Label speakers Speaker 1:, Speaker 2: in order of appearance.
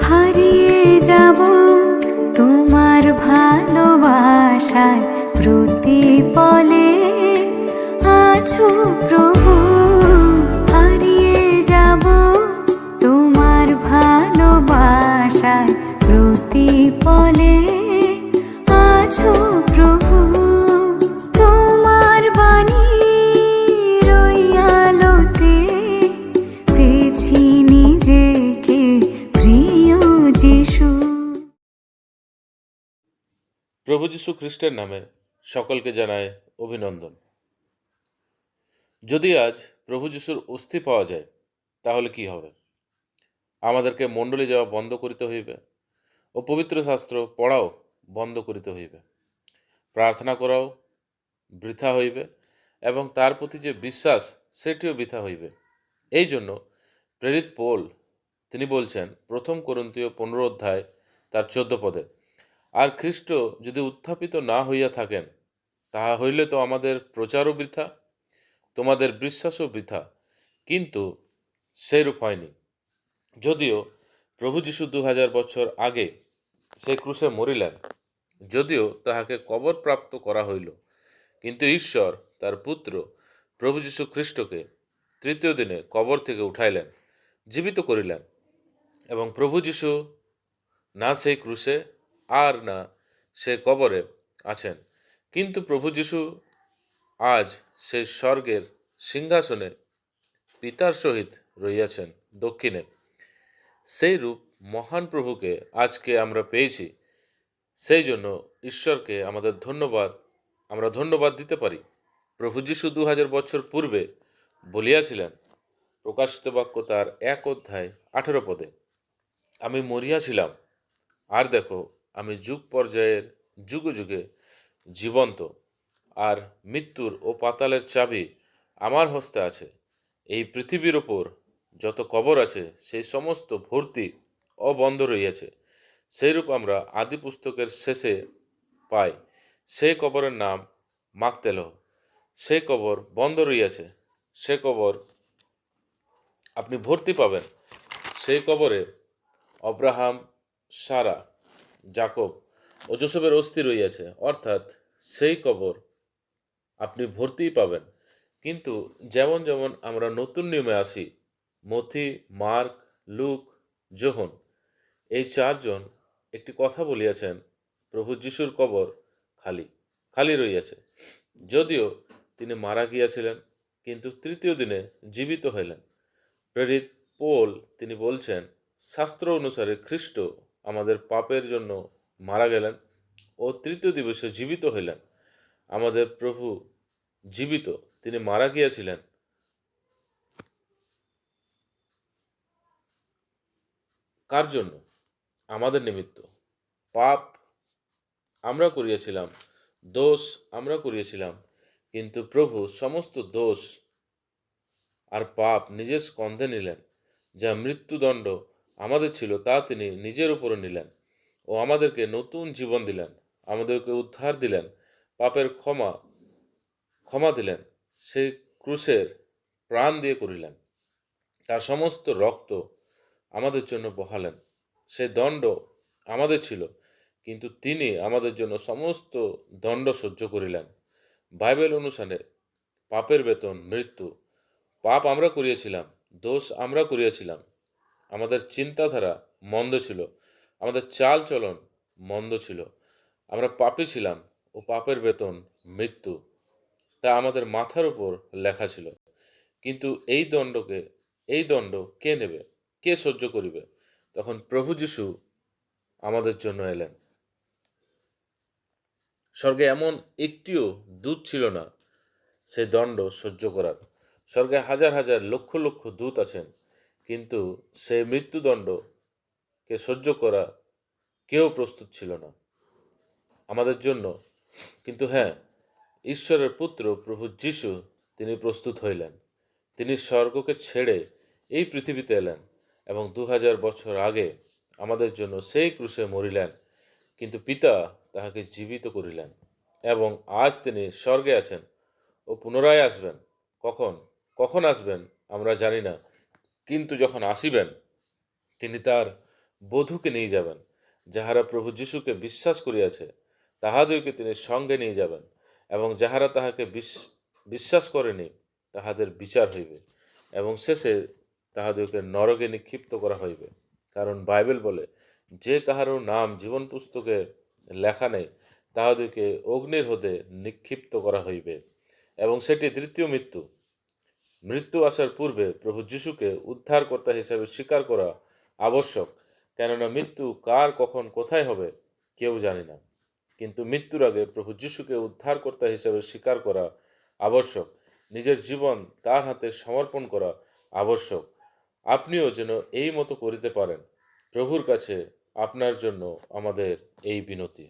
Speaker 1: হারিয়ে যাব তোমার ভালোবাসায়, প্রতিপলে আছো প্রভু। হারিয়ে যাব তোমার ভালোবাসায়, প্রতিপলে আছো প্রভু। তোমার বাণীর ওই আলোতে পেয়েছি নিজেকে, প্রিয় যিশু।
Speaker 2: প্রভু যীশু খ্রিস্টের নামে সকলকে জানায় অভিনন্দন। যদি আজ প্রভু যীশুর অস্থি পাওয়া যায় তাহলে কি হবে? আমাদেরকে মণ্ডলী যাওয়া বন্ধ করিতে হইবে ও পবিত্র শাস্ত্র পড়াও বন্ধ করিতে হইবে। প্রার্থনা করাও বৃথা হইবে এবং তার প্রতি যে বিশ্বাস সেটিও বৃথা হইবে। এই জন্য প্রেরিত পৌল তিনি বলছেন 1 কোরিন্থীয় 15 অধ্যায় তার 14 পদে, আর খ্রিস্ট যদি উত্থাপিত না হইয়া থাকেন তাহা হইলে তো আমাদের প্রচারও বৃথা, তোমাদের বিশ্বাসও বৃথা। কিন্তু সেইরূপ হয়নি। যদিও প্রভু যীশু 2000 বছর আগে সেই ক্রুশে মরিলেন, যদিও তাহাকে কবর প্রাপ্ত করা হইল, কিন্তু ঈশ্বর তার পুত্র প্রভু যীশু খ্রিস্টকে তৃতীয় দিনে কবর থেকে উঠাইলেন, জীবিত করিলেন। এবং প্রভু যীশু না সেই ক্রুশে আর না সে কবরে আছেন, কিন্তু প্রভু যীশু আজ সেই স্বর্গের সিংহাসনে পিতার সহিত রইয়াছেন দক্ষিণে। সেই রূপ মহান প্রভুকে আজকে আমরা পেয়েছি, সেই জন্য ঈশ্বরকে আমরা ধন্যবাদ দিতে পারি। প্রভু যীশু 2000 বছর পূর্বে বলিয়াছিলেন, প্রকাশিত বাক্য তার 1 অধ্যায় 18 পদে, আমি মরিয়াছিলাম, আর দেখো আমি যুগ পর্যায়ের যুগে যুগে জীবন্ত, আর মৃত্যুর ও পাতালের চাবি আমার হস্তে আছে। এই পৃথিবীর ওপর যত কবর আছে সেই সমস্ত ভর্তি অবন্ধ রইয়াছে। সেইরূপ আমরা আদি পুস্তকের শেষে পাই, সেই কবরের নাম মাগদেলহ। সেই কবর বন্ধ রইয়াছে, সে কবর আপনি ভর্তি পাবেন। সেই কবরে অব্রাহাম, সারা, যাকব ও যোসেফের অস্থি রইয়াছে, অর্থাৎ সেই কবর আপনি ভর্তিই পাবেন। কিন্তু যেমন যেমন আমরা নতুন নিয়মে আসি, মথি, মার্ক, লুক, যোহন এই 4 জন একটি কথা বলিয়াছেন, প্রভু যিশুর কবর খালি খালি রইয়াছে, যদিও তিনি মারা গিয়াছিলেন, কিন্তু তৃতীয় দিনে জীবিত হইলেন। প্রেরিত পৌল তিনি বলছেন, শাস্ত্র অনুসারে খ্রিস্ট আমাদের পাপের জন্য মারা গেলেন ও তৃতীয় দিবসে জীবিত হইলেন। আমাদের প্রভু জীবিত, তিনি মারা গিয়াছিলেন কার জন্য? আমাদের নিমিত্ত। পাপ আমরা করিয়াছিলাম, দোষ আমরা করিয়াছিলাম, কিন্তু প্রভু সমস্ত দোষ আর পাপ নিজের স্কন্ধে নিলেন। যা মৃত্যুদণ্ড আমাদের ছিল তা তিনি নিজের উপরে নিলেন ও আমাদেরকে নতুন জীবন দিলেন, আমাদেরকে উদ্ধার দিলেন, পাপের ক্ষমা দিলেন, সেই ক্রুশের প্রাণ দিয়ে করিলেন। তার সমস্ত রক্ত আমাদের জন্য বহালেন। সেই দণ্ড আমাদের ছিল, কিন্তু তিনি আমাদের জন্য সমস্ত দণ্ড সহ্য করিলেন। বাইবেল অনুসারে পাপের বেতন মৃত্যু। পাপ আমরা করিয়াছিলাম, দোষ আমরা করিয়াছিলাম, আমাদের চিন্তাধারা মন্দ ছিল, আমাদের চাল চলন মন্দ ছিল, আমরা পাপী ছিলাম ও পাপের বেতন মৃত্যু, তা আমাদের মাথার উপর লেখা ছিল। কিন্তু এই দণ্ড কে নেবে, কে সহ্য করিবে? তখন প্রভু যিশু আমাদের জন্য এলেন। স্বর্গে এমন একটিও দূত ছিল না সে দণ্ড সহ্য করার। স্বর্গে হাজার হাজার লক্ষ লক্ষ দূত আছেন, কিন্তু সেই মৃত্যুদণ্ডকে সহ্য করা কেউ প্রস্তুত ছিল না আমাদের জন্য। কিন্তু হ্যাঁ, ঈশ্বরের পুত্র প্রভু যিশু তিনি প্রস্তুত হইলেন। তিনি স্বর্গকে ছেড়ে এই পৃথিবীতে এলেন এবং 2000 বছর আগে আমাদের জন্য সেই ক্রুশে মরিলেন, কিন্তু পিতা তাহাকে জীবিত করিলেন এবং আজ তিনি স্বর্গে আছেন ও পুনরায় আসবেন। কখন আসবেন আমরা জানি না, কিন্তু যখন আসিবেন তিনি তার বধূকে নিয়ে যাবেন। যাহারা প্রভু যীশুকে বিশ্বাস করিয়াছে তাহাদেরকে তিনি সঙ্গে নিয়ে যাবেন, এবং যাহারা তাহাকে বিশ্বাস করেনি তাহাদের বিচার হইবে, এবং শেষে তাহাদেরকে নরকে নিক্ষিপ্ত করা হইবে। কারণ বাইবেল বলে, যে কাহারও নাম জীবন পুস্তকে লেখা নেই তাহাদেরকে অগ্নির হতে নিক্ষিপ্ত করা হইবে, এবং সেটি তৃতীয় মৃত্যু। মৃত্যু আসার পূর্বে প্রভু যীশুকে উদ্ধারকর্তা হিসাবে স্বীকার করা আবশ্যক, কেননা মৃত্যু কার কখন কোথায় হবে কেউ জানে না। কিন্তু মৃত্যুর আগে প্রভু যীশুকে উদ্ধারকর্তা হিসাবে স্বীকার করা আবশ্যক, নিজের জীবন তার হাতে সমর্পণ করা আবশ্যক। আপনিও যেন এই মতো করিতে পারেন। প্রভুর কাছে আপনার জন্য আমাদের এই বিনতি।